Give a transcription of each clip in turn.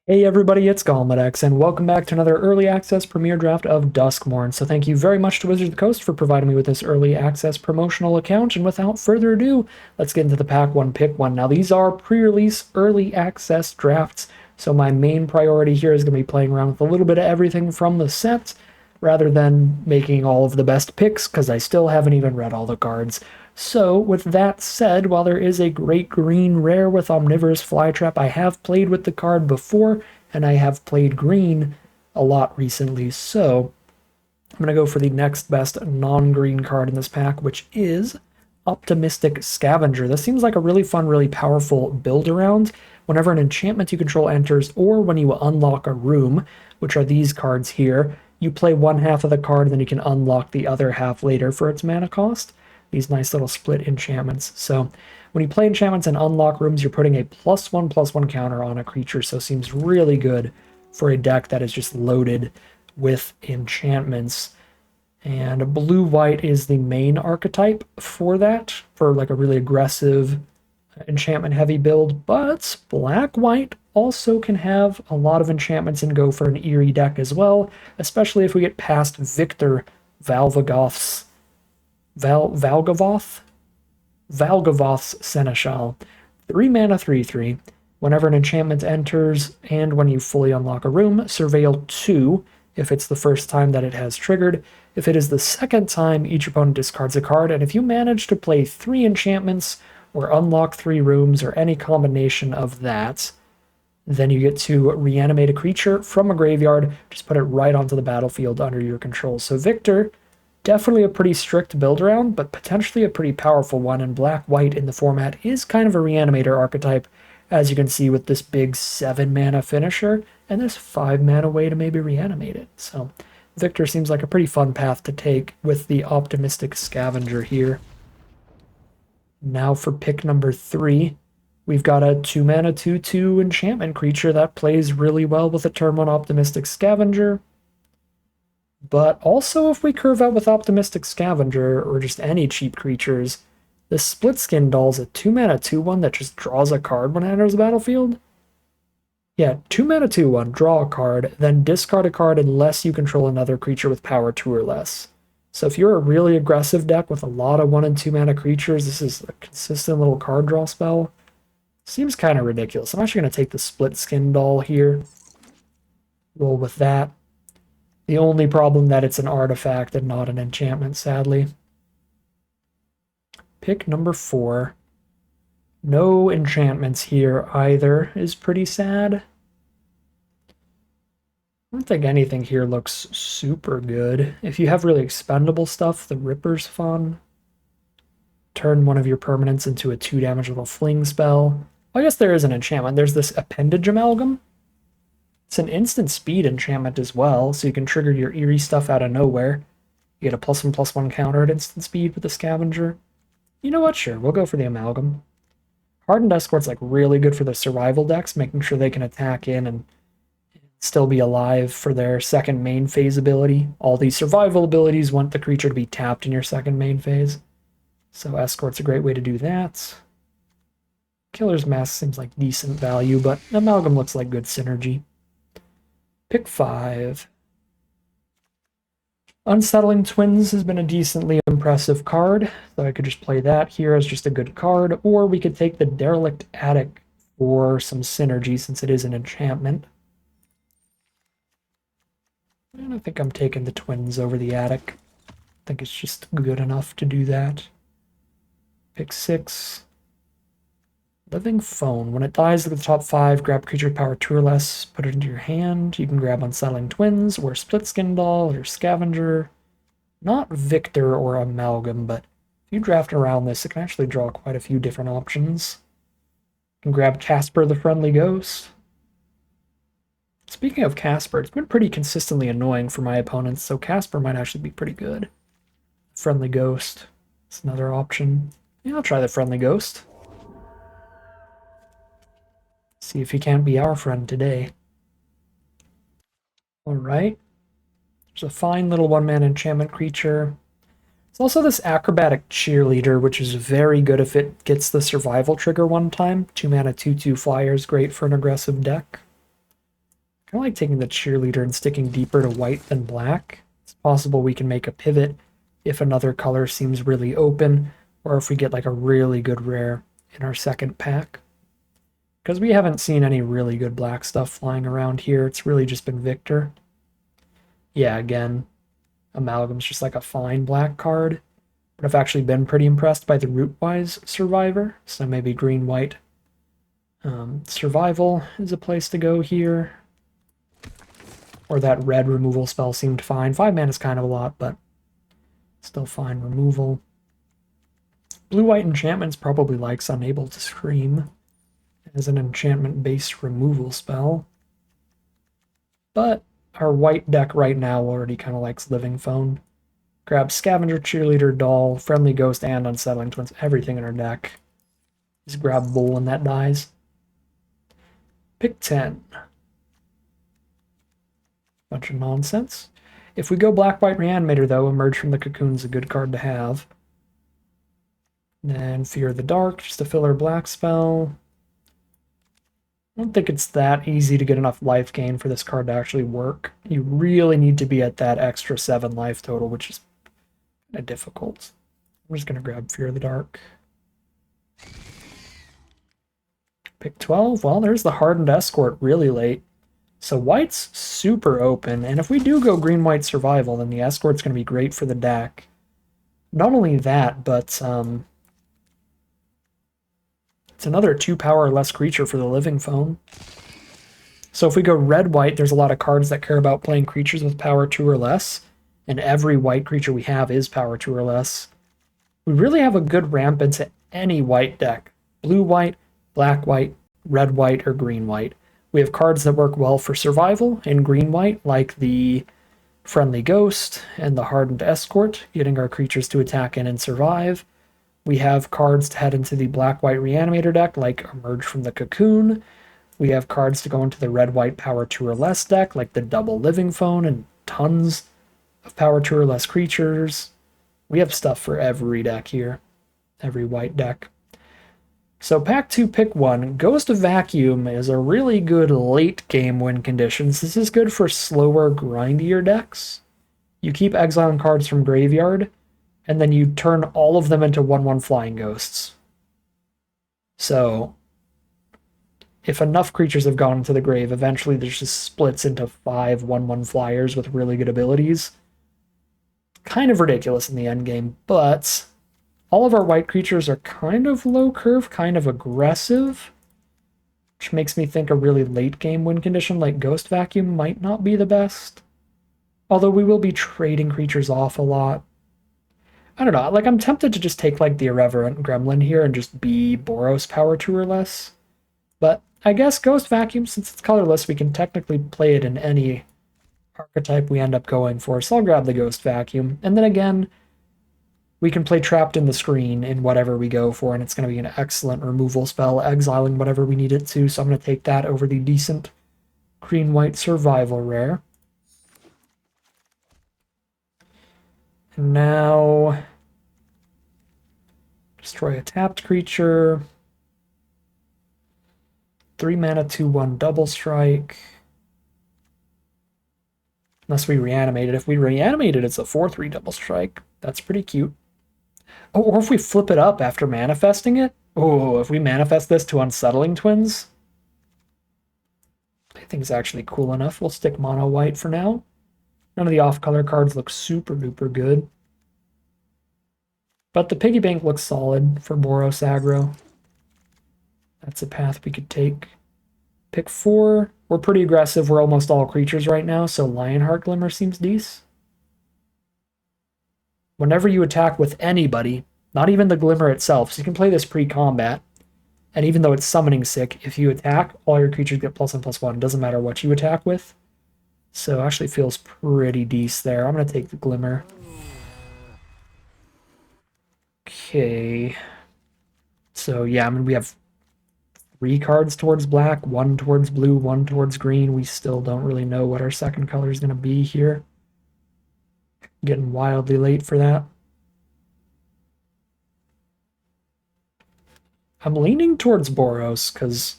Hey everybody, it's Galmadex, and welcome back to another early access premiere draft of Duskmourn. So thank you very much to Wizards of the Coast for providing me with this early access promotional account, and without further ado, let's get into the pack one, pick one. Now these are pre-release early access drafts, so my main priority here is going to be playing around with a little bit of everything from the set, rather than making all of the best picks, because I still haven't even read all the cards. So, with that said, while there is a great green rare with Omnivorous Flytrap, I have played with the card before, and I have played green a lot recently, so I'm going to go for the next best non-green card in this pack, which is Optimistic Scavenger. This seems like a really fun, really powerful build-around. Whenever an enchantment you control enters, or when you unlock a room, which are these cards here, you play one half of the card, and then you can unlock the other half later for its mana cost. These nice little split enchantments. So when you play enchantments and unlock rooms, you're putting a +1/+1 counter on a creature, so it seems really good for a deck that is just loaded with enchantments. And blue-white is the main archetype for that, for like a really aggressive enchantment-heavy build, but black-white also can have a lot of enchantments and go for an eerie deck as well, especially if we get past Victor Valgavoth's Valgavoth's Seneschal. 3 mana 3/3. Whenever an enchantment enters and when you fully unlock a room, surveil 2 if it's the first time that it has triggered. If it is the second time, each opponent discards a card, and if you manage to play 3 enchantments or unlock 3 rooms or any combination of that, then you get to reanimate a creature from a graveyard, just put it right onto the battlefield under your control. So Victor, definitely a pretty strict build around, but potentially a pretty powerful one, and black-white in the format is kind of a reanimator archetype, as you can see with this big 7 mana finisher, and there's 5 mana way to maybe reanimate it. So Victor seems like a pretty fun path to take with the Optimistic Scavenger here. Now for pick number 3, we've got a 2 mana 2/2 enchantment creature that plays really well with a turn 1 Optimistic Scavenger. But also, if we curve out with Optimistic Scavenger, or just any cheap creatures, this Split Skin Doll's a 2 mana 2/1 that just draws a card when it enters the battlefield. Yeah, 2 mana 2/1, draw a card, then discard a card unless you control another creature with power 2 or less. So if you're a really aggressive deck with a lot of 1 and 2 mana creatures, this is a consistent little card draw spell. Seems kind of ridiculous. I'm actually going to take the Split Skin Doll here. Roll with that. The only problem that it's an artifact and not an enchantment, sadly. Pick number 4. No enchantments here either is pretty sad. I don't think anything here looks super good. If you have really expendable stuff, the Ripper's fun. Turn one of your permanents into a 2 damage little fling spell. I guess there is an enchantment. There's this Appendage Amalgam. It's an instant speed enchantment as well, so you can trigger your eerie stuff out of nowhere. You get a +1/+1 counter at instant speed with the Scavenger. You know what? Sure, we'll go for the Amalgam. Hardened Escort's like really good for the survival decks, making sure they can attack in and still be alive for their second main phase ability. All these survival abilities want the creature to be tapped in your second main phase. So Escort's a great way to do that. Killer's Mask seems like decent value, but Amalgam looks like good synergy. Pick 5. Unsettling Twins has been a decently impressive card, so I could just play that here as just a good card, or we could take the Derelict Attic for some synergy since it is an enchantment. And I think I'm taking the Twins over the Attic. I think it's just good enough to do that. Pick 6. Living Phone. When it dies, look at the top 5, grab creature power 2 or less, put it into your hand. You can grab Unsettling Twins, or Split Skin Doll, or Scavenger. Not Victor or Amalgam, but if you draft around this, it can actually draw quite a few different options. You can grab Casper the Friendly Ghost. Speaking of Casper, it's been pretty consistently annoying for my opponents, so Casper might actually be pretty good. Friendly Ghost. It's another option. Yeah, I'll try the Friendly Ghost. See if he can't be our friend today. Alright. There's a fine little 1-mana enchantment creature. There's also this Acrobatic Cheerleader, which is very good if it gets the survival trigger one time. 2 mana 2/2 flyer is great for an aggressive deck. kind of like taking the cheerleader and sticking deeper to white than black. It's possible we can make a pivot if another color seems really open, or if we get like a really good rare in our second pack. Because we haven't seen any really good black stuff flying around here. It's really just been Victor. Yeah, again, Amalgam's just like a fine black card. But I've actually been pretty impressed by the Rootwise Survivor, so maybe green-white. Survival is a place to go here. Or that red removal spell seemed fine. 5 mana is kind of a lot, but still fine removal. Blue-white enchantments probably likes Unable to Scream as an enchantment-based removal spell. But our white deck right now already kind of likes Living Phone. Grab Scavenger, Cheerleader, Doll, Friendly Ghost, and Unsettling Twins. Everything in our deck. Just grab Bull and that dies. Pick 10. Bunch of nonsense. If we go Black-White Reanimator, though, Emerge from the Cocoon's a good card to have. Then Fear the Dark, just a filler black spell. I don't think it's that easy to get enough life gain for this card to actually work. You really need to be at that extra 7 life total, which is kind of difficult. I'm just going to grab Fear the Dark. Pick 12. Well, there's the Hardened Escort really late. So white's super open, and if we do go green-white survival, then the Escort's going to be great for the deck. Not only that, but it's another 2 power or less creature for the Living Phone. So if we go red-white, there's a lot of cards that care about playing creatures with power 2 or less, and every white creature we have is power 2 or less. We really have a good ramp into any white deck. Blue-white, black-white, red-white, or green-white. We have cards that work well for survival in green-white, like the Friendly Ghost and the Hardened Escort, getting our creatures to attack in and survive. We have cards to head into the Black-White Reanimator deck, like Emerge from the Cocoon. We have cards to go into the red-white power 2 or less deck, like the Double Living Phone and tons of power 2 or less creatures. We have stuff for every deck here, every white deck. So pack 2, pick 1. Ghost of Vacuum is a really good late game win conditions. This is good for slower, grindier decks. You keep exiling cards from graveyard, and then you turn all of them into 1/1 flying ghosts. So if enough creatures have gone into the grave, eventually there's just splits into 5 1/1 flyers with really good abilities. Kind of ridiculous in the end game, but all of our white creatures are kind of low curve, kind of aggressive, which makes me think a really late game win condition like Ghost Vacuum might not be the best. Although we will be trading creatures off a lot. I don't know, like I'm tempted to just take like the Irreverent Gremlin here and just be Boros power 2 or less. But I guess Ghost Vacuum, since it's colorless, we can technically play it in any archetype we end up going for. So I'll grab the Ghost Vacuum. And then again, we can play Trapped in the Screen in whatever we go for, and it's going to be an excellent removal spell, exiling whatever we need it to. So I'm going to take that over the decent green-white survival rare. And now destroy a tapped creature. 3 mana, 2/1 double strike. Unless we reanimate it. If we reanimate it, it's a 4/3 double strike. That's pretty cute. Oh, or if we flip it up after manifesting it. Oh, if we manifest this to Unsettling Twins. I think it's actually cool enough. We'll stick mono white for now. None of the off-color cards look super duper good. But the piggy bank looks solid for Boros aggro. That's a path we could take. Pick 4. We're pretty aggressive. We're almost all creatures right now, so Lionheart Glimmer seems decent. Whenever you attack with anybody, not even the Glimmer itself, so you can play this pre-combat, and even though it's summoning sick, if you attack, all your creatures get +1/+1. It doesn't matter what you attack with. So actually feels pretty decent there. I'm going to take the Glimmer. Okay. So yeah, I mean, we have 3 cards towards black, 1 towards blue, 1 towards green. We still don't really know what our second color is going to be here. Getting wildly late for that. I'm leaning towards Boros because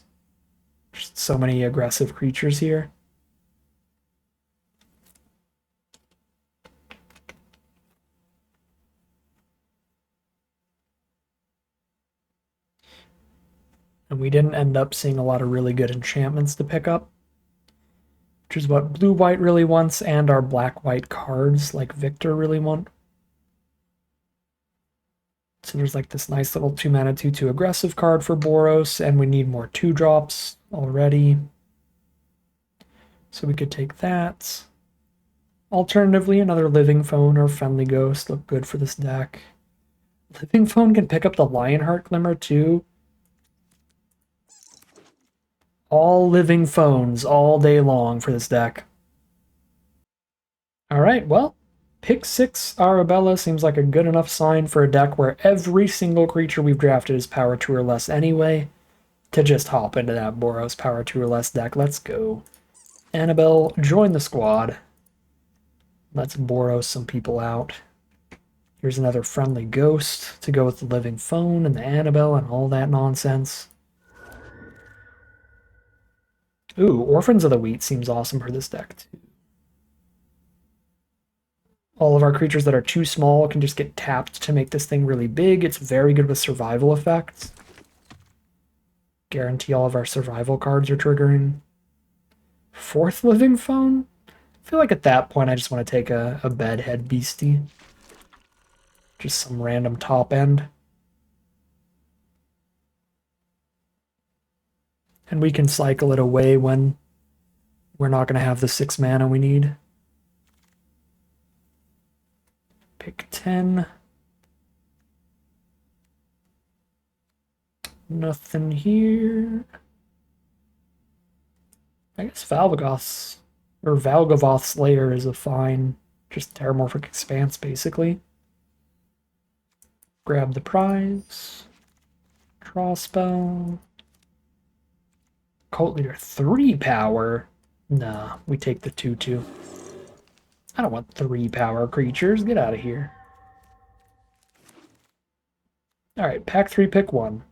there's so many aggressive creatures here. And we didn't end up seeing a lot of really good enchantments to pick up, which is what blue-white really wants, and our black-white cards like Victor really want. So there's like this nice little 2-mana 2/2 aggressive card for Boros, and we need more 2-drops already. So we could take that. Alternatively, another Living Phone or Friendly Ghost look good for this deck. Living Phone can pick up the Lionheart Glimmer too. All Living Phones all day long for this deck. Alright, well, pick 6 Arabella seems like a good enough sign for a deck where every single creature we've drafted is power 2 or less anyway, to just hop into that Boros power 2 or less deck. Let's go. Annabelle, join the squad. Let's Boros some people out. Here's another Friendly Ghost to go with the Living Phone and the Annabelle and all that nonsense. Ooh, Orphans of the Wheat seems awesome for this deck too. All of our creatures that are too small can just get tapped to make this thing really big. It's very good with survival effects. Guarantee all of our survival cards are triggering. 4th Living Phone? I feel like at that point I just want to take a Bedhead Beastie. Just some random top end. And we can cycle it away when we're not going to have the 6 mana we need. Pick 10. Nothing here. I guess Valgavoth's Lair is a fine, just Terramorphic Expanse, basically. Grab the prize. Draw spell. Cult Leader 3 power? Nah, we take the 2/2. I don't want 3 power creatures. Get out of here. Alright, pack 3, pick 1.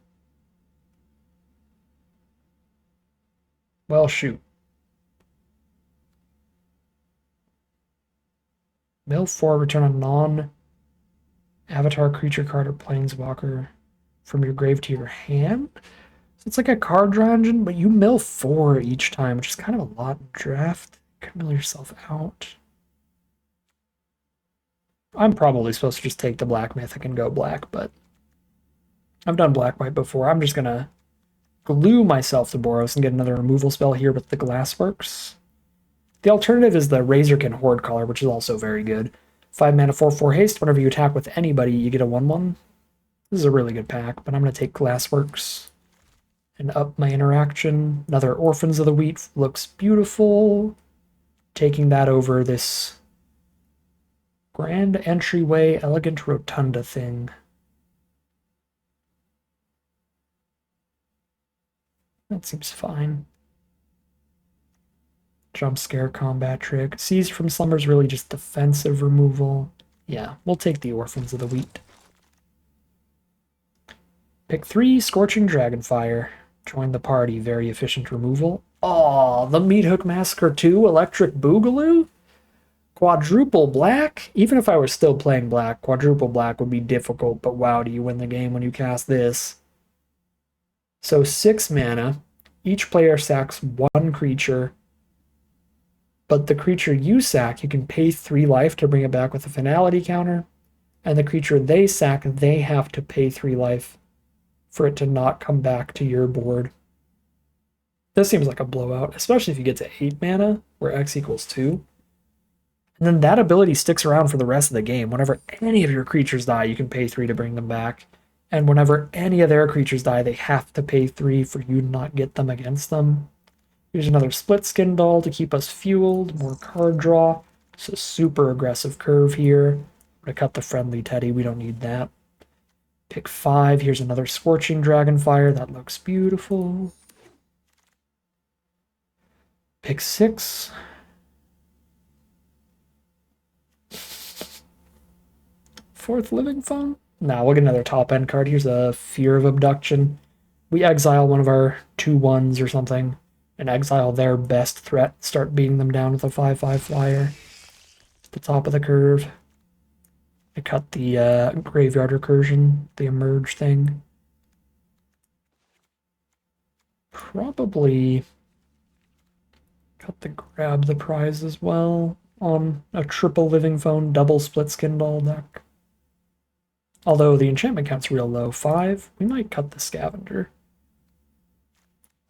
Well, shoot. Mill 4, return a non-avatar creature card or planeswalker from your grave to your hand. So it's like a card draw engine, but you mill 4 each time, which is kind of a lot in draft. You can mill yourself out. I'm probably supposed to just take the Black Mythic and go black, but I've done black-white before. I'm just going to glue myself to Boros and get another removal spell here with the Glassworks. The alternative is the Razorkin Horde Caller, which is also very good. 5 mana, 4/4 haste. Whenever you attack with anybody, you get a 1/1. This is a really good pack, but I'm going to take Glassworks and up my interaction. Another Orphans of the Wheat looks beautiful. Taking that over this Grand Entryway Elegant Rotunda thing. That seems fine. Jump scare combat trick. Seized from Slumber is really just defensive removal. Yeah, we'll take the Orphans of the Wheat. Pick 3, Scorching Dragonfire. Join the party, very efficient removal. Aw, the Meat Hook Massacre 2, Electric Boogaloo? Quadruple black? Even if I were still playing black, quadruple black would be difficult, but wow, do you win the game when you cast this. So 6 mana, each player sacks 1 creature, but the creature you sack, you can pay 3 life to bring it back with a finality counter, and the creature they sack, they have to pay 3 life for it to not come back to your board. This seems like a blowout, especially if you get to 8 mana, where X equals 2. And then that ability sticks around for the rest of the game. Whenever any of your creatures die, you can pay 3 to bring them back. And whenever any of their creatures die, they have to pay 3 for you to not get them against them. Here's another Split Skin Doll to keep us fueled, more card draw. So super aggressive curve here. I'm going to cut the Friendly Teddy, we don't need that. Pick 5, here's another Scorching Dragonfire, that looks beautiful. Pick 6. Fourth Living Phone? Nah, we'll get another top end card. Here's a Fear of Abduction. We exile one of our 2/1s or something, and exile their best threat, start beating them down with a 5/5 flyer. At the top of the curve. I cut the Graveyard Recursion, the Emerge thing. probably cut the grab the prize as well on a triple living phone, double split skin doll deck. Although the enchantment count's real low, 5, we might cut the scavenger.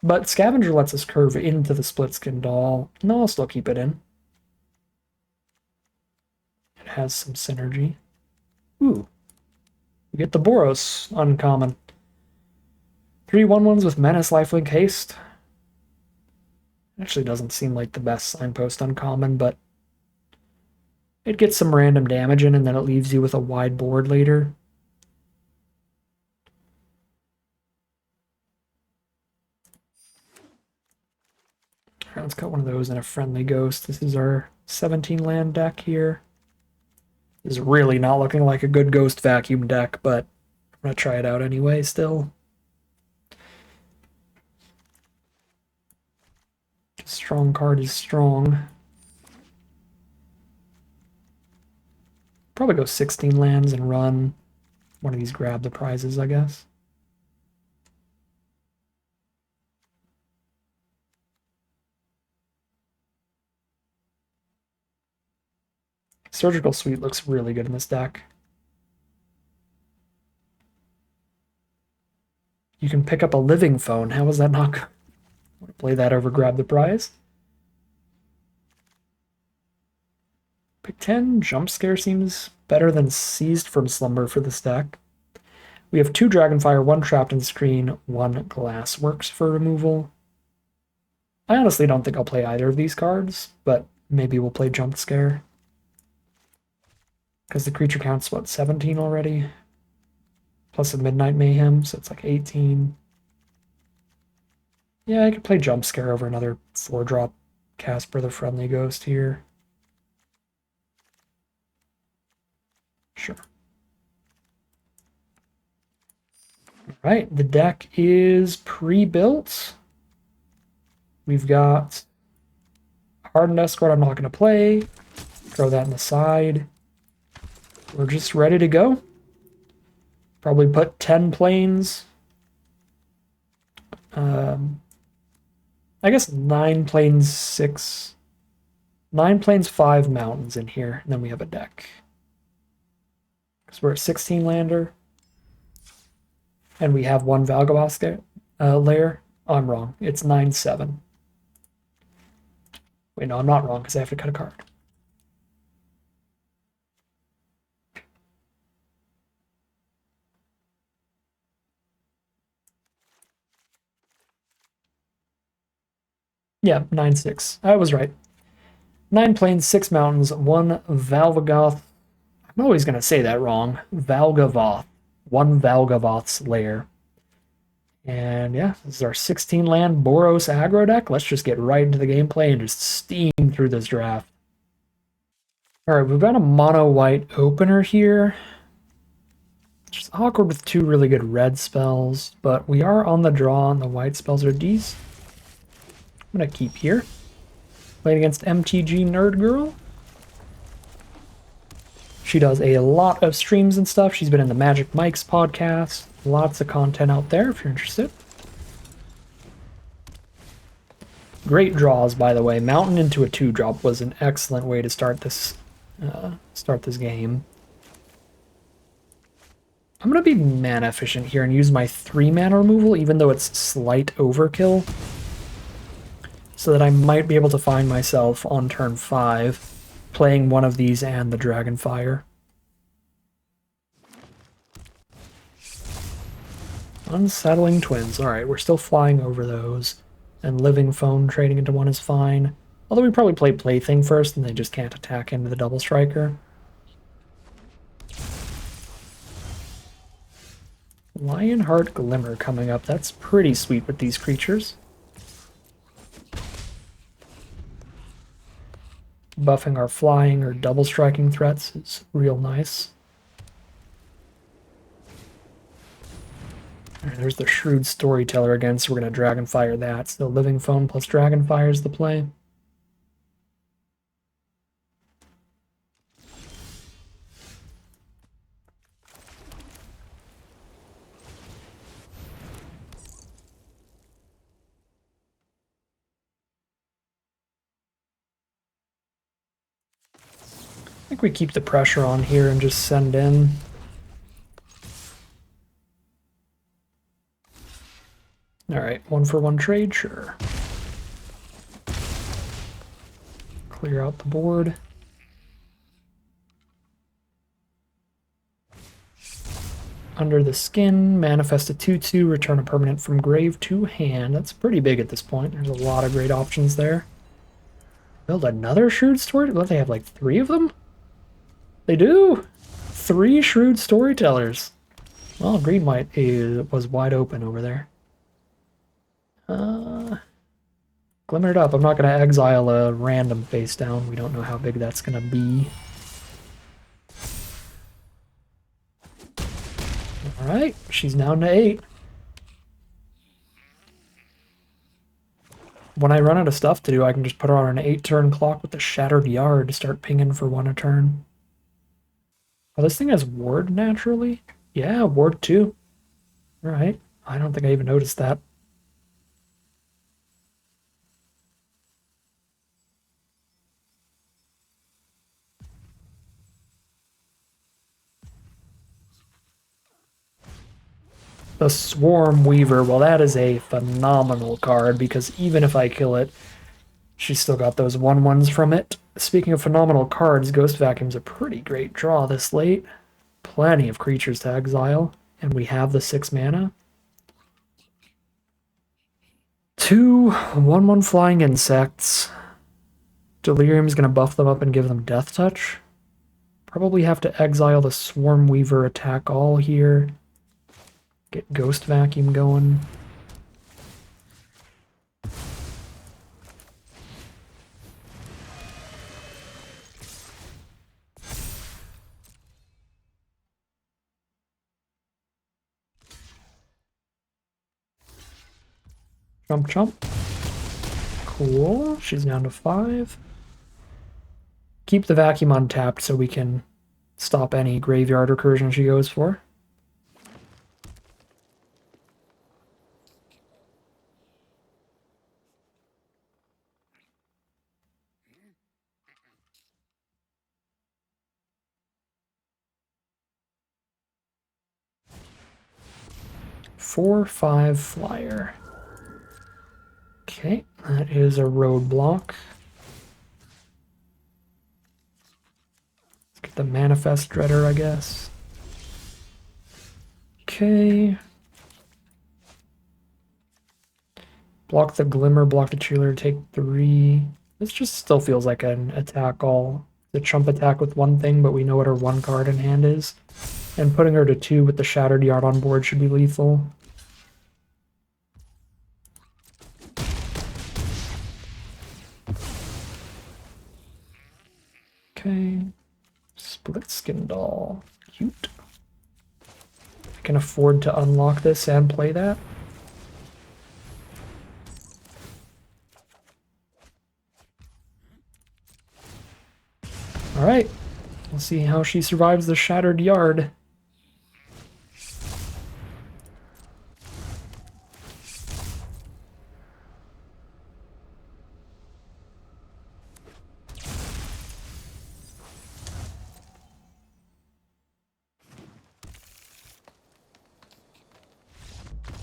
But scavenger lets us curve into the split skin doll. No, I'll still keep it in. It has some synergy. Ooh. We get the Boros uncommon. 3 1/1s with Menace, Lifelink, Haste. Actually doesn't seem like the best signpost uncommon, but it gets some random damage in and then it leaves you with a wide board later. Alright, let's cut one of those and a friendly ghost. This is our 17 land deck here. This is really not looking like a good ghost vacuum deck, but I'm going to try it out anyway still. Strong card is strong. Probably go 16 lands and run one of these grab the prizes, I guess. Surgical Suite looks really good in this deck. You can pick up a living phone. How is that not good? I want to play that over grab the prize. Pick 10, Jump Scare seems better than Seized from Slumber for this deck. We have 2 Dragonfire, 1 Trapped in Screen, 1 Glassworks for removal. I honestly don't think I'll play either of these cards, but maybe we'll play Jump Scare. Because the creature count's, what, 17 already? Plus a Midnight Mayhem, so it's like 18. Yeah, I could play Jump Scare over another 4-drop Casper the Friendly Ghost here. Sure. Alright, the deck is pre-built. We've got Hardened Escort I'm not going to play. Throw that in the side. We're just ready to go. Probably put 10 planes. I guess 9 planes, 6. 9 planes, 5 mountains in here, and then we have a deck. Because we're a 16 lander. And we have 1 Valgaboth layer. Oh, I'm wrong. It's 9/7. Wait, no, I'm not wrong because I have to cut a card. Yeah, 9/6. I was right. 9 plains, 6 mountains, 1 Valgaboth. I'm always going to say that wrong. Valgavoth. 1 Valgavoth's lair. And yeah, this is our 16 land Boros aggro deck. Let's just get right into the gameplay and just steam through this draft. Alright, we've got a mono white opener here. It's just awkward with 2 really good red spells, but we are on the draw and the white spells are D's. I'm going to keep here. Playing against MTG Nerd Girl. She does a lot of streams and stuff. She's been in the Magic Mike's podcast. Lots of content out there if you're interested. Great draws, by the way. Mountain into a 2-drop was an excellent way to start this game. I'm going to be mana efficient here and use my 3 mana removal, even though it's slight overkill, so that I might be able to find myself on turn 5 playing one of these and the Dragonfire. Unsettling Twins. Alright, we're still flying over those. And Living Phone trading into 1 is fine. Although we probably play Plaything first and they just can't attack into the Double Striker. Lionheart Glimmer coming up. That's pretty sweet with these creatures. Buffing our flying or double striking threats is real nice. Right, there's the Shrewd Storyteller again, so we're going to Dragonfire that. Still Living Phone plus Dragonfire is the play. think we keep the pressure on here and just send in. Alright, 1-for-1 trade, sure. Clear out the board. Under the Skin, manifest a 2/2, return a permanent from grave to hand. That's pretty big at this point. There's a lot of great options there. Build another Shrewd Story? What, they have like 3 of them? They do! 3 Shrewd Storytellers. Well, green white was wide open over there. Glimmered up. I'm not going to exile a random face down. We don't know how big that's going to be. Alright, she's down to 8. When I run out of stuff to do, I can just put her on an 8-turn clock with the Shattered Yard to start pinging for 1 a turn. Oh, this thing has Ward naturally? Yeah, Ward 2. Alright, I don't think I even noticed that. The Swarm Weaver, well, that is a phenomenal card because even if I kill it, she's still got those 1/1s from it. Speaking of phenomenal cards, Ghost Vacuum's a pretty great draw this late. Plenty of creatures to exile, and we have the 6 mana. 2 1/1 flying insects. Delirium's going to buff them up and give them Death Touch. Probably have to exile the Swarm Weaver attack all here. Get Ghost Vacuum going. Chomp chomp. Cool. She's down to 5. Keep the vacuum untapped so we can stop any graveyard recursion she goes for. Four, 5 flyer. Okay, that is a roadblock. Let's get the Manifest Dreader, I guess. Okay. Block the Glimmer, block the Cheerleader, take 3. This just still feels like an attack all. The chump attack with one thing, but we know what her 1 card in hand is. And putting her to 2 with the Shattered Yard on board should be lethal. Okay. Split Skin Doll. Cute. I can afford to unlock this and play that. Alright. We'll see how she survives the Shattered Yard.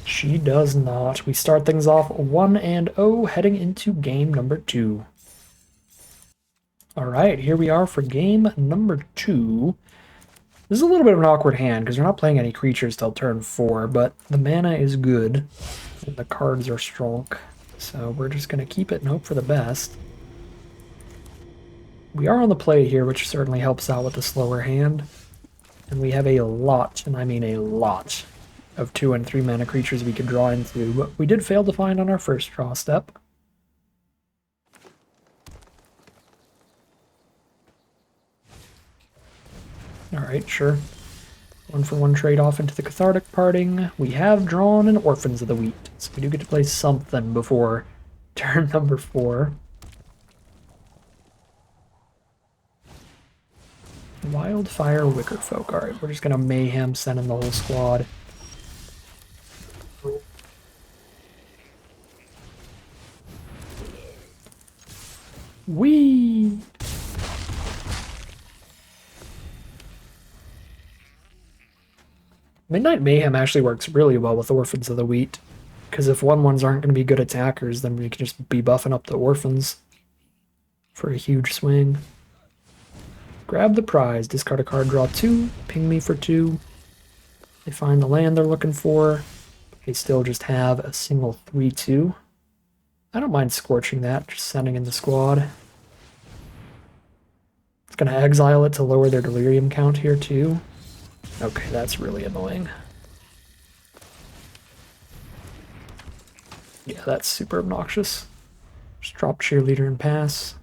She does not. We start things off 1-0, heading into game number 2. Alright, here we are for game number 2. This is a little bit of an awkward hand, because we're not playing any creatures till turn 4, but the mana is good, and the cards are strong, so we're just going to keep it and hope for the best. We are on the play here, which certainly helps out with the slower hand, and we have a lot, and I mean a lot, of 2 and 3 mana creatures we could draw into, but we did fail to find on our first draw step. Alright, sure. 1-for-1 trade off into the Cathartic Parting. We have drawn an Orphans of the Wheat, so we do get to play something before turn number 4. Wildfire Wickerfolk. Alright, we're just gonna mayhem send in the whole squad. Whee! Midnight Mayhem actually works really well with Orphans of the Wheat, because if 1/1s aren't going to be good attackers, then we can just be buffing up the Orphans for a huge swing. Grab the prize, discard a card, draw 2, ping me for 2. They find the land they're looking for. They still just have a single 3/2. I don't mind scorching that, just sending in the squad. It's going to exile it to lower their delirium count here too. Okay, that's really annoying. Yeah, that's super obnoxious. Just drop cheerleader and pass.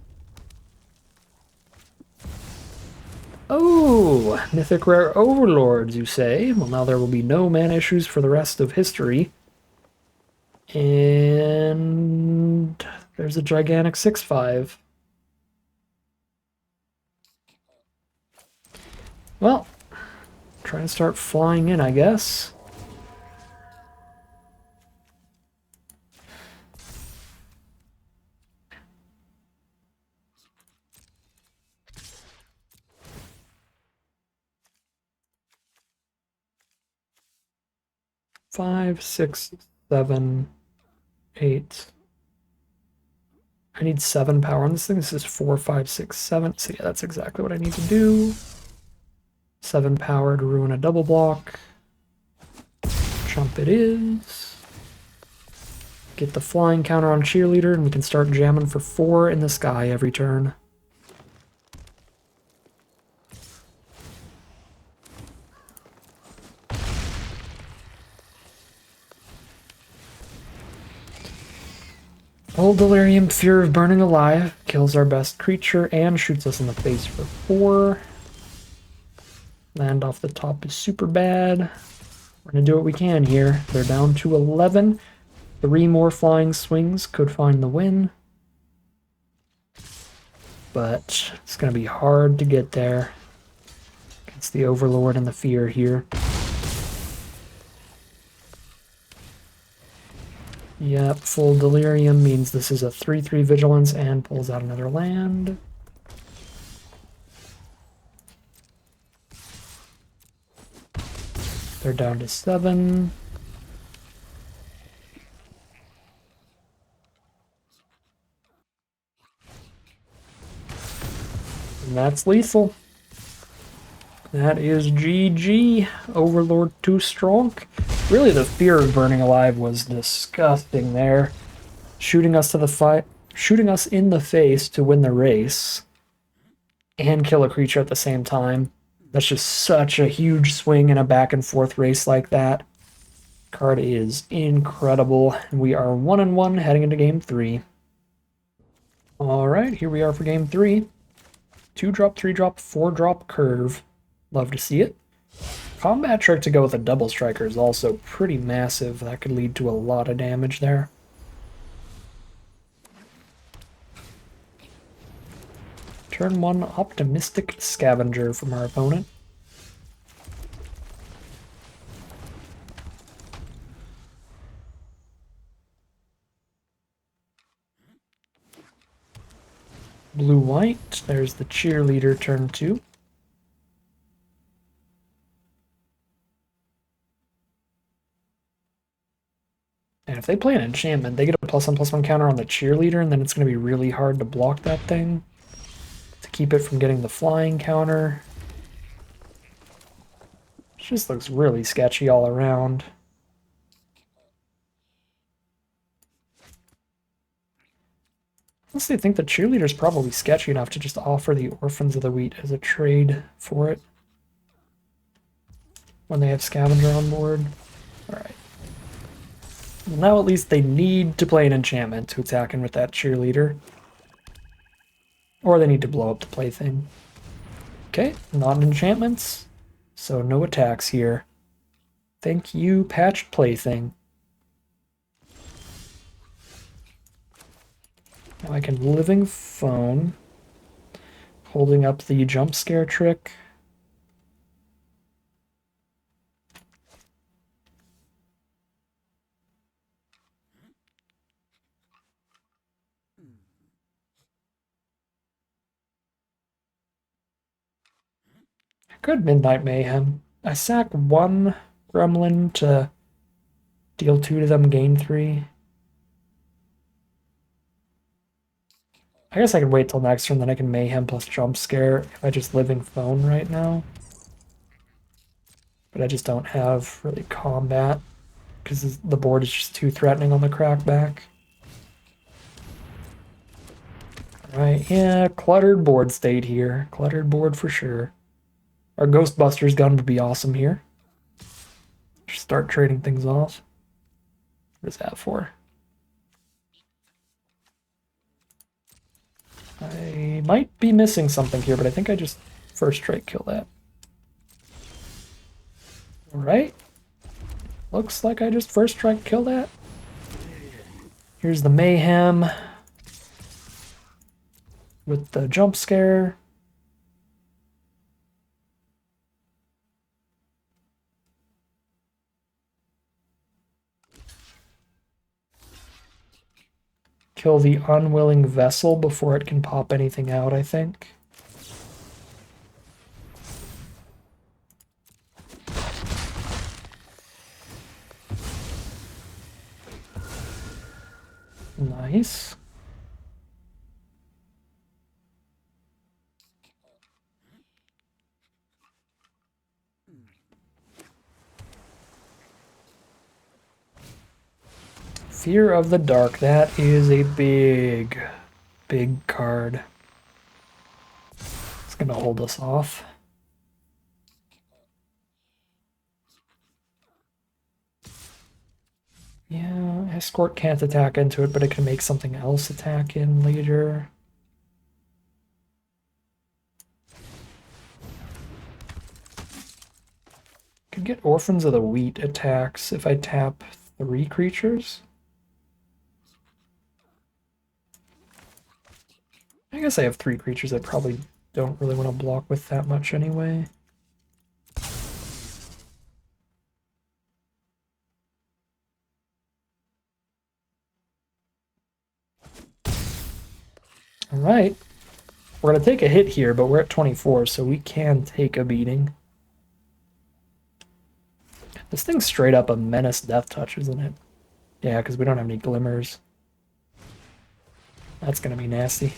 Oh, mythic rare overlords, you say? Well, now there will be no mana issues for the rest of history. And there's a gigantic 6/5. Well, try to start flying in, I guess. Five, 6, 7, 8. I need 7 power on this thing. This is 4, 5, 6, 7. So yeah, that's exactly what I need to do. 7 power to ruin a double block. Jump it is. Get the flying counter on cheerleader, and we can start jamming for 4 in the sky every turn. Old Delirium, Fear of Burning Alive, kills our best creature and shoots us in the face for 4. Land off the top is super bad. We're going to do what we can here. They're down to 11. 3 more flying swings could find the win. But it's going to be hard to get there against the Overlord and the Fear here. Yep, full Delirium means this is a 3/3 Vigilance and pulls out another land. They're down to 7. And that's lethal. That is GG. Overlord too strong. Really, the Fear of Burning Alive was disgusting there. Shooting us in the face to win the race and kill a creature at the same time. That's just such a huge swing in a back and forth race like that. Card is incredible. And we are 1-1 heading into game 3. Alright, here we are for game 3. 2-drop, 3-drop, 4-drop curve. Love to see it. Combat trick to go with a double striker is also pretty massive. That could lead to a lot of damage there. Turn 1, Optimistic Scavenger from our opponent. Blue-white, there's the cheerleader turn 2. And if they play an enchantment, they get a +1/+1 counter on the cheerleader, and then it's going to be really hard to block that thing to keep it from getting the flying counter. It just looks really sketchy all around. Honestly, I think the cheerleader's probably sketchy enough to just offer the Orphans of the Wheat as a trade for it when they have Scavenger on board. Alright. Well, now at least they need to play an enchantment to attack in with that cheerleader. Or they need to blow up the plaything. Okay, not enchantments, so no attacks here. Thank you, patched plaything. Now I can Living Phone, holding up the jump scare trick. Good Midnight Mayhem. I sack 1 Gremlin to deal 2 to them, gain 3. I guess I could wait till next turn, then I can Mayhem plus Jump Scare if I just Living Phone right now. But I just don't have really combat because the board is just too threatening on the crackback. Alright, yeah, cluttered board state here. Cluttered board for sure. Our Ghostbusters gun would be awesome here. Just start trading things off. What is that for? I might be missing something here, but I think I just first strike kill that. Alright. Looks like I just first strike kill that. Here's the Mayhem with the jump scare. Kill the unwilling vessel before it can pop anything out, I think. Nice. Fear of the Dark. That is a big, big card. It's going to hold us off. Yeah, Escort can't attack into it, but it can make something else attack in later. Could get Orphans of the Wheat attacks if I tap 3 creatures. I guess I have 3 creatures I probably don't really want to block with that much anyway. Alright. We're going to take a hit here, but we're at 24, so we can take a beating. This thing's straight up a Menace Death Touch, isn't it? Yeah, because we don't have any glimmers. That's going to be nasty.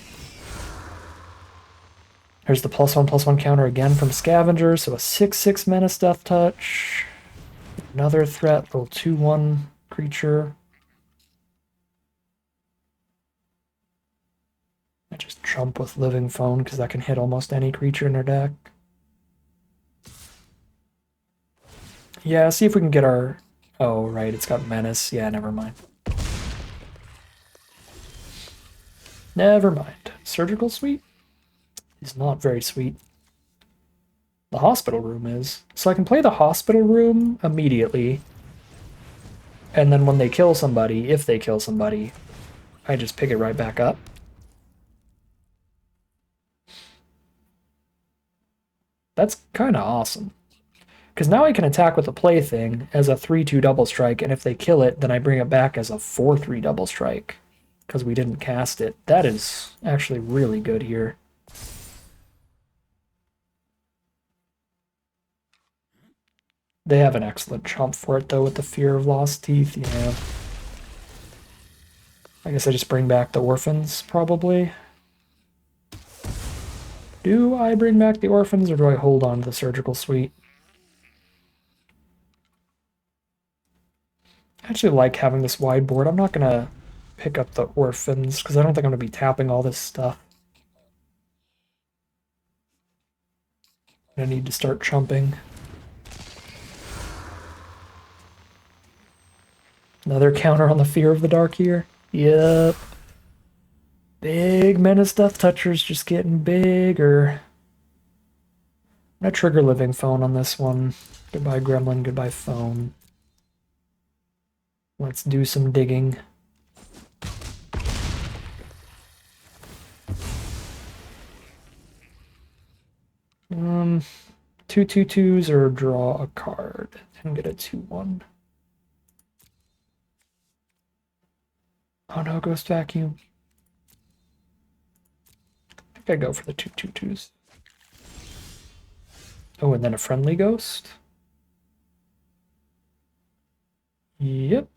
Here's the +1/+1 counter again from Scavenger, so a 6/6 Menace Death Touch. Another threat, little 2/1 creature. I just jump with Living Phone because that can hit almost any creature in our deck. Yeah, see if we can get our... Oh, right, it's got Menace. Yeah, never mind. Never mind. Surgical Suite is not very sweet. The Hospital Room is. So I can play the Hospital Room immediately. And then when they kill somebody, if they kill somebody, I just pick it right back up. That's kind of awesome. Because now I can attack with a Plaything as a 3/2 double strike, and if they kill it, then I bring it back as a 4/3 double strike. Because we didn't cast it. That is actually really good here. They have an excellent chump for it, though, with the Fear of Lost Teeth. Yeah. I guess I just bring back the Orphans, probably. Do I bring back the Orphans, or do I hold on to the Surgical Suite? I actually like having this wide board. I'm not going to pick up the Orphans, because I don't think I'm going to be tapping all this stuff. I need to start chumping. Another counter on the Fear of the Dark here. Yep. Big Menace Death Touchers just getting bigger. I'm gonna trigger Living Phone on this one. Goodbye Gremlin, goodbye Phone. Let's do some digging. Two 2/2s or draw a card and get a 2/1. Oh no, Ghost Vacuum. I think I go for the 2/2/2s. Oh, and then a friendly ghost? Yep.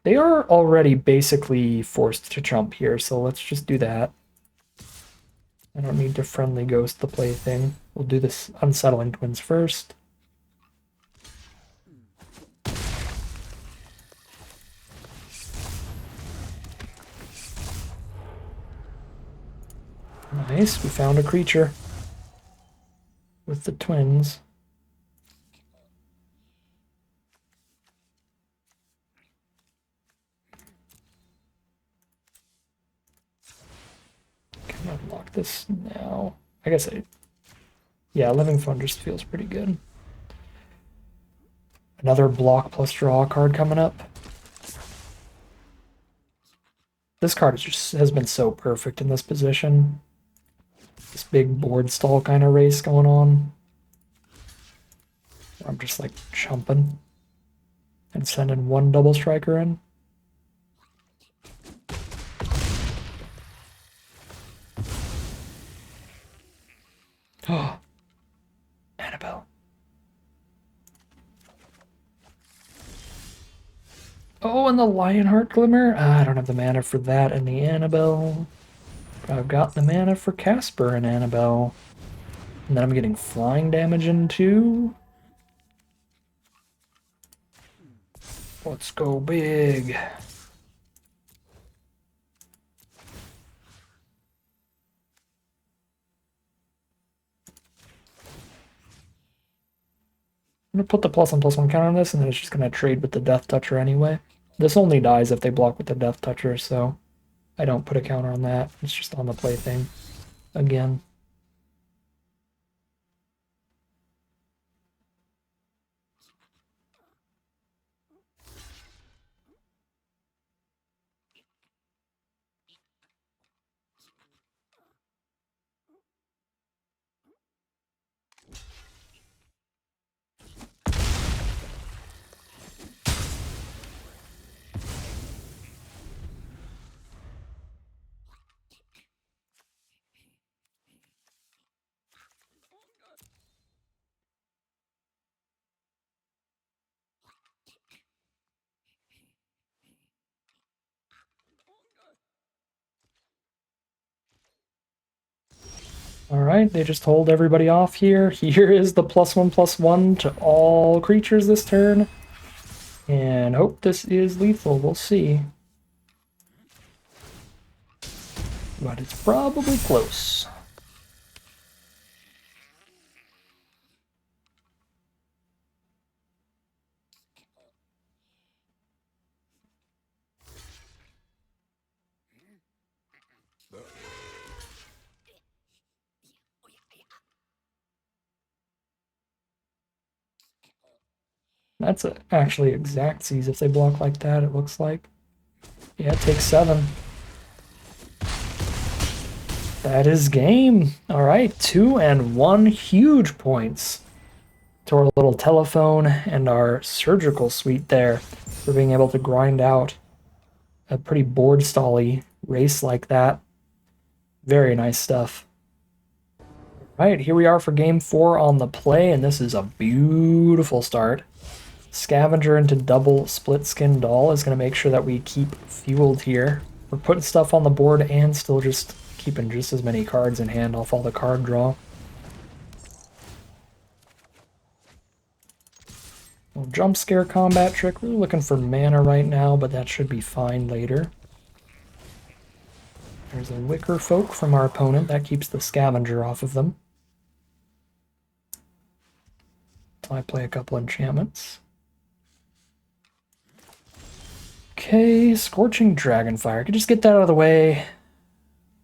They are already basically forced to jump here, so let's just do that. I don't need to friendly ghost the plaything. We'll do this unsettling twins first. Nice, we found a creature with the twins. Can I unlock this now? I guess yeah, Living Phone just feels pretty good. Another block plus draw card coming up. This card has been so perfect in this position. This big board stall kind of race going on. I'm just like chumping and sending one double striker in. Oh, Annabelle. Oh, and the Lionheart Glimmer? I don't have the mana for that and the Annabelle. But I've got the mana for Casper and Annabelle. And then I'm getting flying damage in too. Let's go big. I'm gonna put the +1/+1 counter on this, and then it's just gonna trade with the Death Toucher anyway. This only dies if they block with the Death Toucher, so I don't put a counter on that. It's just on the plaything again. Alright, they just hold everybody off here. Here is the +1/+1 to all creatures this turn. And hope this is lethal. We'll see. But it's probably close. That's actually exact Z's if they block like that, it looks like. Yeah, it takes 7. That is game. Alright, 2 and 1 huge points to our little telephone and our surgical suite there for being able to grind out a pretty board stally race like that. Very nice stuff. Alright, here we are for game 4 on the play, and this is a beautiful start. Scavenger into double split skin doll is going to make sure that we keep fueled here. We're putting stuff on the board and still just keeping just as many cards in hand off all the card draw. Little jump scare combat trick. We're looking for mana right now, but that should be fine later. There's a Wicker Folk from our opponent. That keeps the Scavenger off of them. So I play a couple enchantments. Okay, Scorching Dragonfire. I could just get that out of the way.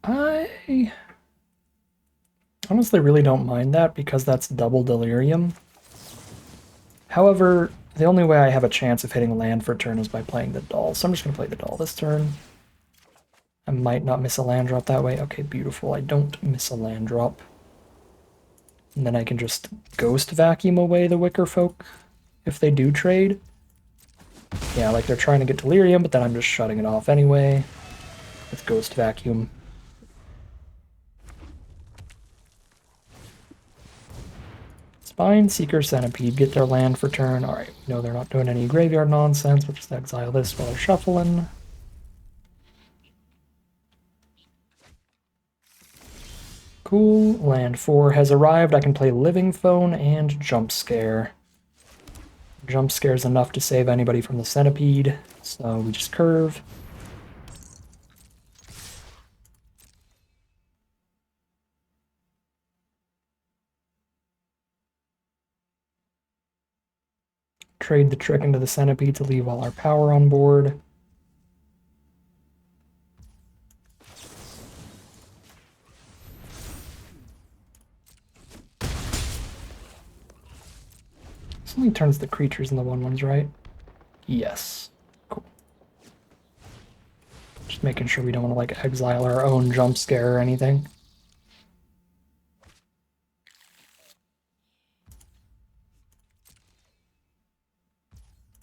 I honestly really don't mind that because that's double Delirium. However, the only way I have a chance of hitting land for a turn is by playing the doll, so I'm just going to play the doll this turn. I might not miss a land drop that way. Okay, beautiful. I don't miss a land drop. And then I can just Ghost Vacuum away the Wicker Folk if they do trade. Yeah, like they're trying to get Delirium, but then I'm just shutting it off anyway with Ghost Vacuum. It's Spine Seeker Centipede, get their land for turn. Alright, no, they're not doing any graveyard nonsense. We'll just exile this while they're shuffling. Cool, land 4 has arrived. I can play Living Phone and Jump Scare. Jump Scare is enough to save anybody from the Centipede, so we just curve. Trade the trick into the Centipede to leave all our power on board. This only turns the creatures in the 1/1s, right? Yes. Cool. Just making sure we don't want to like exile our own Jump Scare or anything.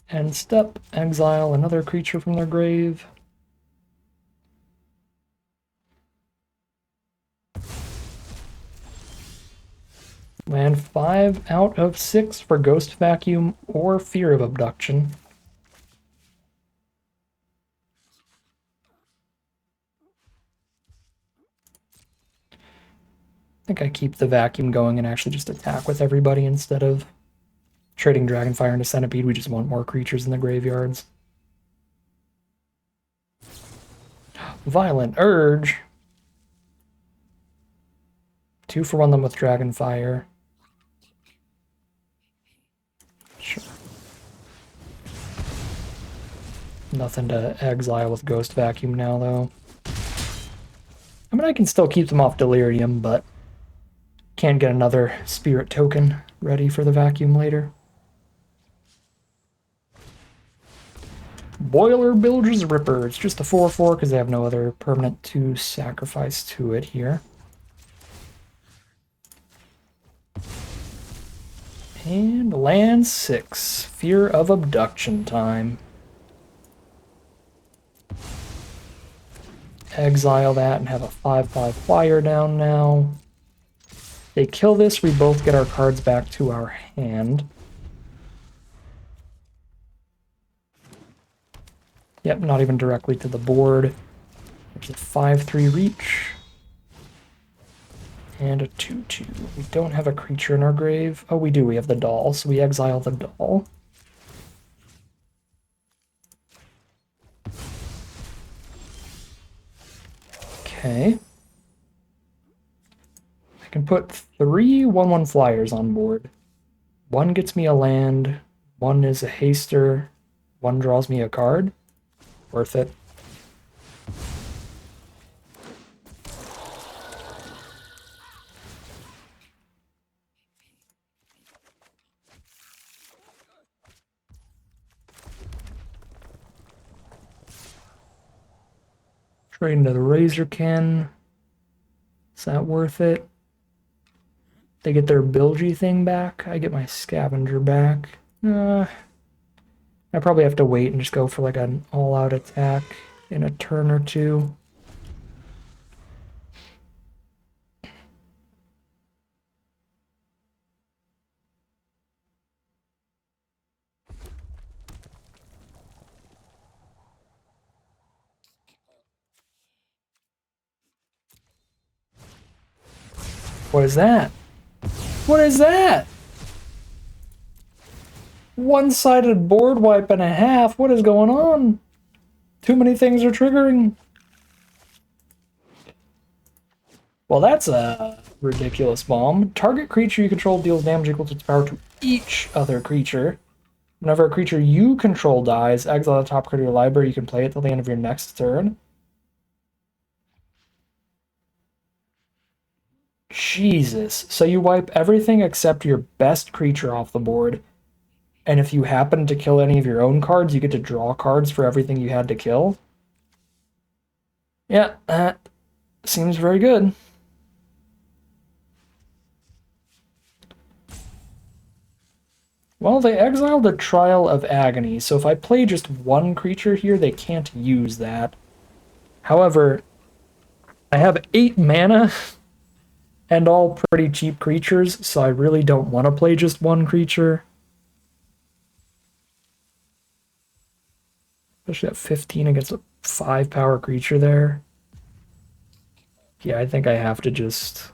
End step, exile another creature from their grave. Land 5 out of 6 for Ghost Vacuum or Fear of Abduction. I think I keep the vacuum going and actually just attack with everybody instead of trading Dragonfire into Centipede. We just want more creatures in the graveyards. Violent Urge. 2 for 1 them with Dragonfire. Sure. Nothing to exile with Ghost Vacuum now, though. I mean, I can still keep them off Delirium, but can't get another Spirit token ready for the vacuum later. Boiler Bilge's Ripper. It's just a 4/4 because they have no other permanent to sacrifice to it here. And land 6. Fear of Abduction time. Exile that and have a 5/5 flyer down now. They kill this, we both get our cards back to our hand. Yep, not even directly to the board. There's a 5/3 reach. And a 2/2. We don't have a creature in our grave. Oh, we do. We have the doll, so we exile the doll. Okay. I can put 3 1/1 flyers on board. 1 gets me a land, 1 is a haster, 1 draws me a card. Worth it. Trade into the Razorkin. Is that worth it? They get their Bilgy thing back. I get my Scavenger back. I probably have to wait and just go for like an all-out attack in a turn or two. What is that? What is that? One-sided board wipe and a half. What is going on? Too many things are triggering. Well, that's a ridiculous bomb. Target creature you control deals damage equal to its power to each other creature. Whenever a creature you control dies, exile the top card of your library. You can play it till the end of your next turn. Jesus. So you wipe everything except your best creature off the board. And if you happen to kill any of your own cards, you get to draw cards for everything you had to kill. Yeah, that seems very good. Well, they exiled a Trial of Agony, so if I play just 1 creature here, they can't use that. However, I have 8 mana, and all pretty cheap creatures, so I really don't want to play just one creature. Especially at 15 against a 5 power creature there. Yeah, I think I have to just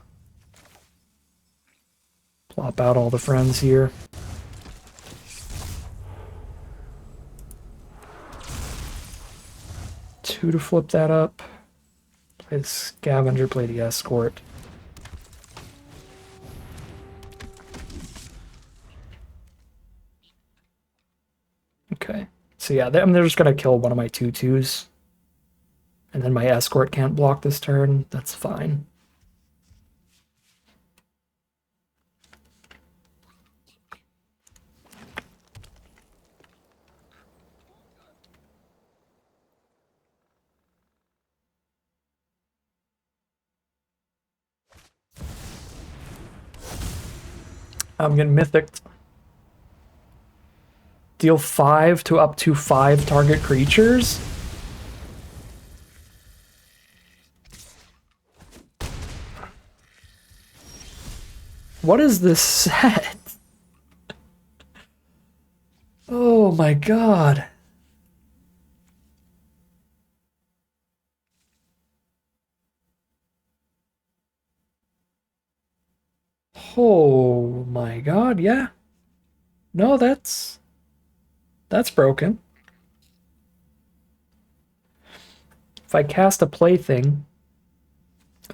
plop out all the friends here. Two to flip that up. Play the Scavenger, play the Escort. Okay. So yeah, they're just going to kill one of my 2/2s. And then my Escort can't block this turn. That's fine. I'm getting Mythic. Deal 5 to up to 5 target creatures. What is this set? Oh my god. Oh my god, yeah. No, that's broken. If I cast a Plaything,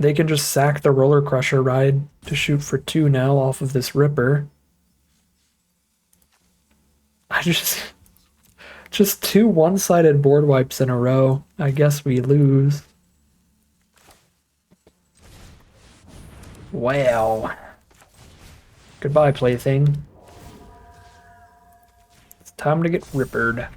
they can just sack the Roller Crusher ride to shoot for 2 now off of this Ripper. I just 2 one-sided board wipes in a row. I guess we lose. Wow. Goodbye, Plaything. It's time to get rippered.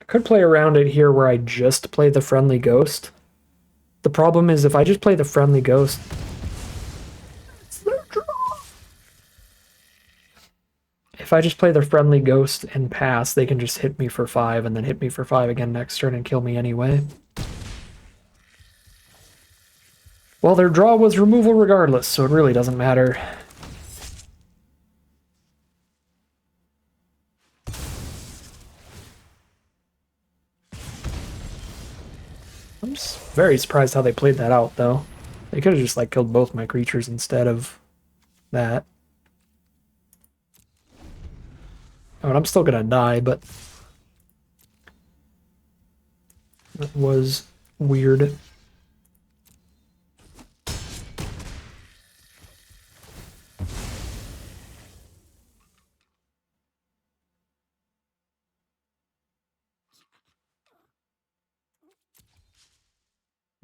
I could play around it here where I just play the Friendly Ghost. The problem is if I just play the Friendly Ghost, it's their draw. If I just play the Friendly Ghost and pass, they can just hit me for 5 and then hit me for 5 again next turn and kill me anyway. Well, their draw was removal regardless, so it really doesn't matter. I'm just very surprised how they played that out, though. They could have just, like, killed both my creatures instead of that. Oh, and I'm still gonna die, but that was weird.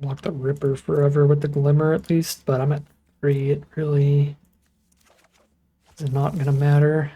Block the Ripper forever with the Glimmer at least, but I'm at 3. It really is not gonna matter.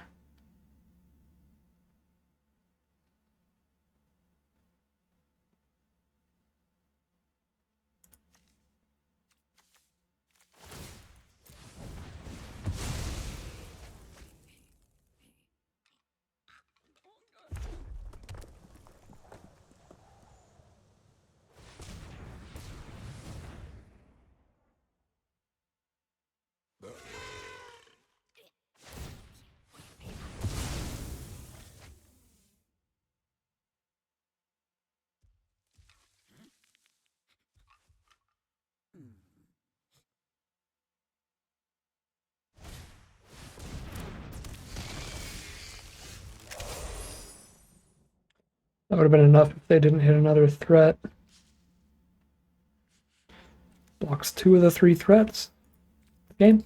That would have been enough if they didn't hit another threat. Blocks 2 of the 3 threats. Game.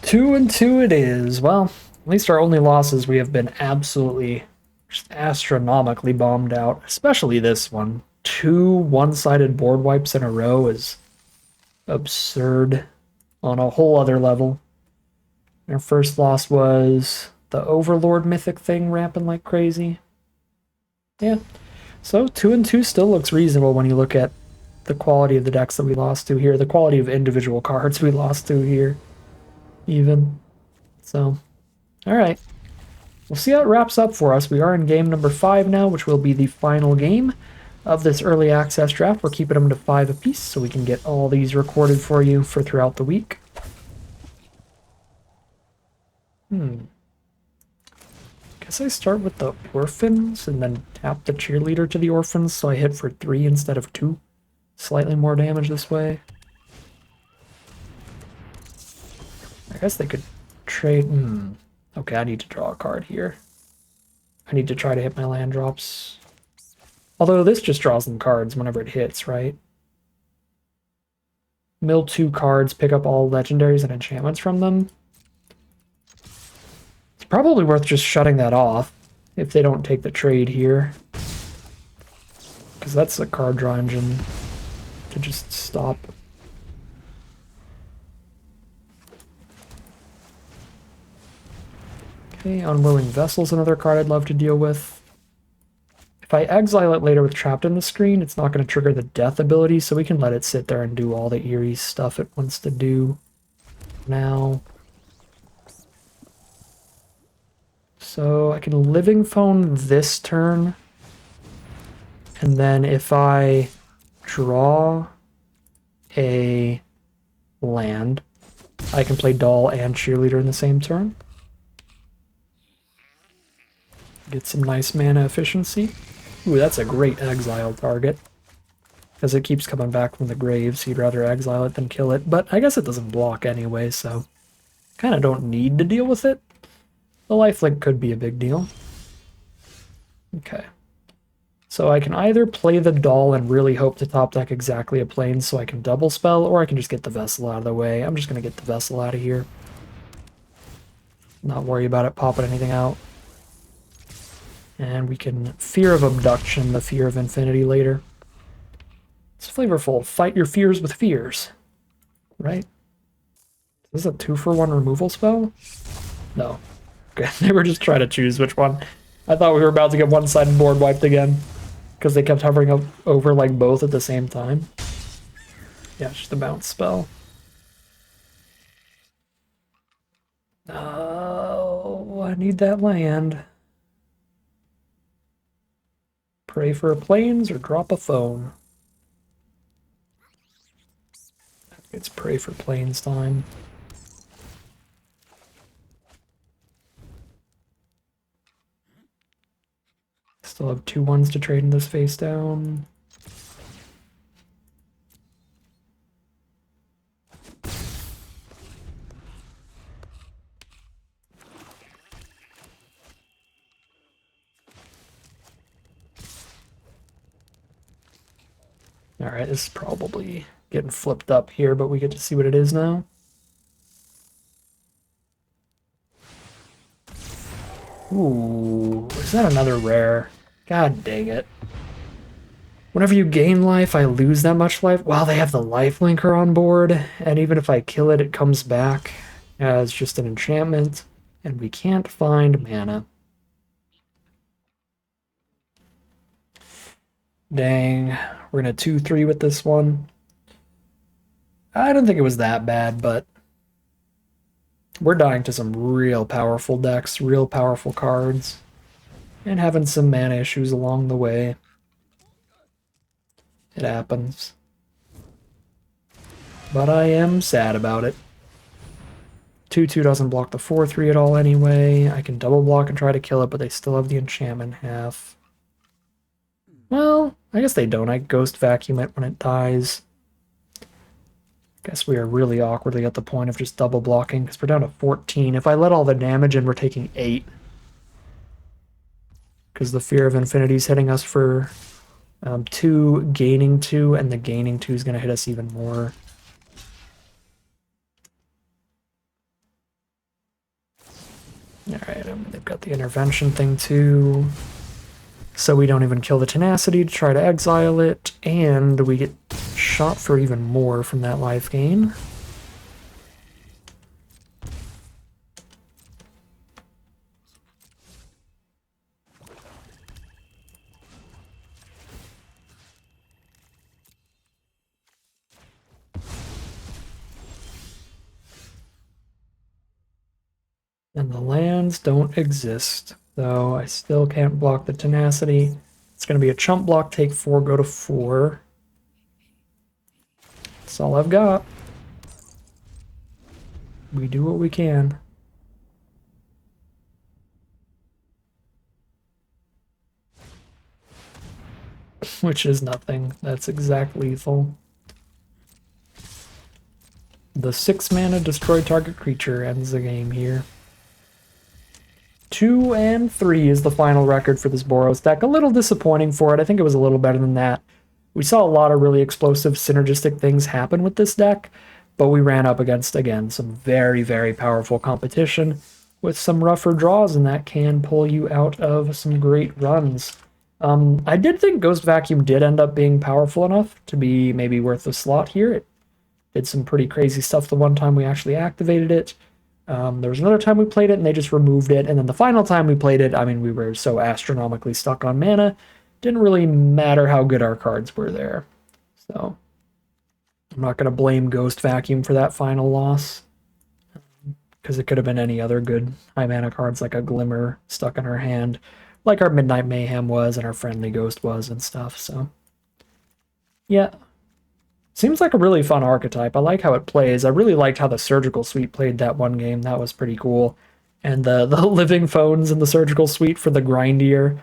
2-2 it is. Well, at least our only losses, we have been absolutely just astronomically bombed out. Especially this one. 2 one-sided board wipes in a row is absurd on a whole other level. Our first loss was the Overlord mythic thing ramping like crazy. Yeah. So 2-2 still looks reasonable when you look at the quality of the decks that we lost to here, the quality of individual cards we lost to here, even. So, all right. we'll see how it wraps up for us. We are in game number 5 now, which will be the final game of this early access draft. We're keeping them to 5 apiece so we can get all these recorded for you for throughout the week. Guess I start with the orphans and then tap the cheerleader to the orphans so I hit for 3 instead of 2. Slightly more damage this way. I guess they could trade. Okay, I need to draw a card here. I need to try to hit my land drops. Although this just draws them cards whenever it hits, right? Mill 2 cards, pick up all legendaries and enchantments from them. It's probably worth just shutting that off if they don't take the trade here. Because that's a card draw engine to just stop. Okay, Unwilling Vessel's another card I'd love to deal with. If I exile it later with Trapped in the Screen, it's not going to trigger the death ability, so we can let it sit there and do all the eerie stuff it wants to do now. So I can Living Phone this turn, and then if I draw a land, I can play Doll and Cheerleader in the same turn. Get some nice mana efficiency. Ooh, that's a great exile target. Because it keeps coming back from the grave, so you'd rather exile it than kill it. But I guess it doesn't block anyway, so kind of don't need to deal with it. The lifelink could be a big deal. Okay. So I can either play the Doll and really hope to top deck exactly a plane so I can double spell, or I can just get the Vessel out of the way. I'm just going to get the Vessel out of here. Not worry about it popping anything out. And we can Fear of Abduction, the Fear of Infinity later. It's flavorful. Fight your fears with fears. Right? Is this a 2-for-1 removal spell? No. Okay, they were just trying to choose which one. I thought we were about to get one-sided board wiped again. Because they kept hovering up over like both at the same time. Yeah, it's just a bounce spell. Oh, I need that land. Pray for planes or drop a phone. It's pray for planes time. Still have 2 ones to trade in this face down. Alright, this is probably getting flipped up here, but we get to see what it is now. Ooh, is that another rare? God dang it. Whenever you gain life, I lose that much life. Wow, they have the life linker on board, and even if I kill it, it comes back as just an enchantment, and we can't find mana. Dang, we're gonna 2-3 with this one. I don't think it was that bad, but we're dying to some real powerful decks, real powerful cards, and having some mana issues along the way. It happens. But I am sad about it. 2-2 doesn't block the 4-3 at all anyway. I can double block and try to kill it, but they still have the enchantment half. Well, I guess they don't. I Ghost Vacuum it when it dies. Guess we are really awkwardly at the point of just double blocking because we're down to 14. If I let all the damage in, we're taking 8. Because the Fear of Infinity is hitting us for 2, gaining 2, and the gaining 2 is going to hit us even more. Alright, they've got the intervention thing too. So we don't even kill the Tenacity to try to exile it, and we get shot for even more from that life gain. And the lands don't exist. So I still can't block the tenacity. It's going to be a chump block, take 4, go to 4. That's all I've got. We do what we can. Which is nothing. That's exact lethal. The 6 mana destroy target creature ends the game here. 2 and 3 is the final record for this Boros deck. A little disappointing for it. I think it was a little better than that. We saw a lot of really explosive synergistic things happen with this deck, but we ran up against, again, some very, very powerful competition with some rougher draws, and that can pull you out of some great runs. I did think Ghost Vacuum did end up being powerful enough to be maybe worth the slot here. It did some pretty crazy stuff the one time we actually activated it. There was another time we played it and they just removed it. And then the final time we played it, I mean, we were so astronomically stuck on mana. Didn't really matter how good our cards were there. So I'm not going to blame Ghost Vacuum for that final loss, because it could have been any other good high mana cards like a Glimmer stuck in our hand, like our Midnight Mayhem was and our Friendly Ghost was and stuff. So yeah. Seems like a really fun archetype. I like how it plays. I really liked how the Surgical Suite played that one game. That was pretty cool. And the living phones in the Surgical Suite for the grindier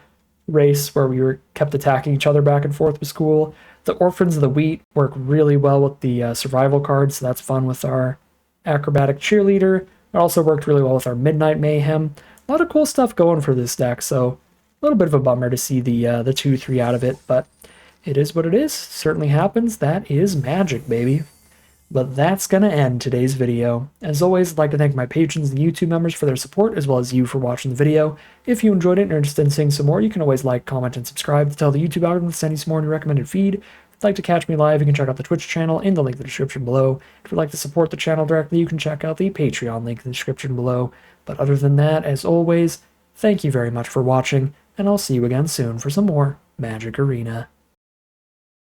race where we were kept attacking each other back and forth was cool. The Orphans of the Wheat work really well with the survival cards, so that's fun with our Acrobatic Cheerleader. It also worked really well with our Midnight Mayhem. A lot of cool stuff going for this deck, so a little bit of a bummer to see the 2-3 out of it, but it is what it is. Certainly happens. That is magic, baby. But that's going to end today's video. As always, I'd like to thank my patrons and YouTube members for their support, as well as you for watching the video. If you enjoyed it and are interested in seeing some more, you can always like, comment, and subscribe to tell the YouTube algorithm to send you some more in your recommended feed. If you'd like to catch me live, you can check out the Twitch channel in the link in the description below. If you'd like to support the channel directly, you can check out the Patreon link in the description below. But other than that, as always, thank you very much for watching, and I'll see you again soon for some more Magic Arena.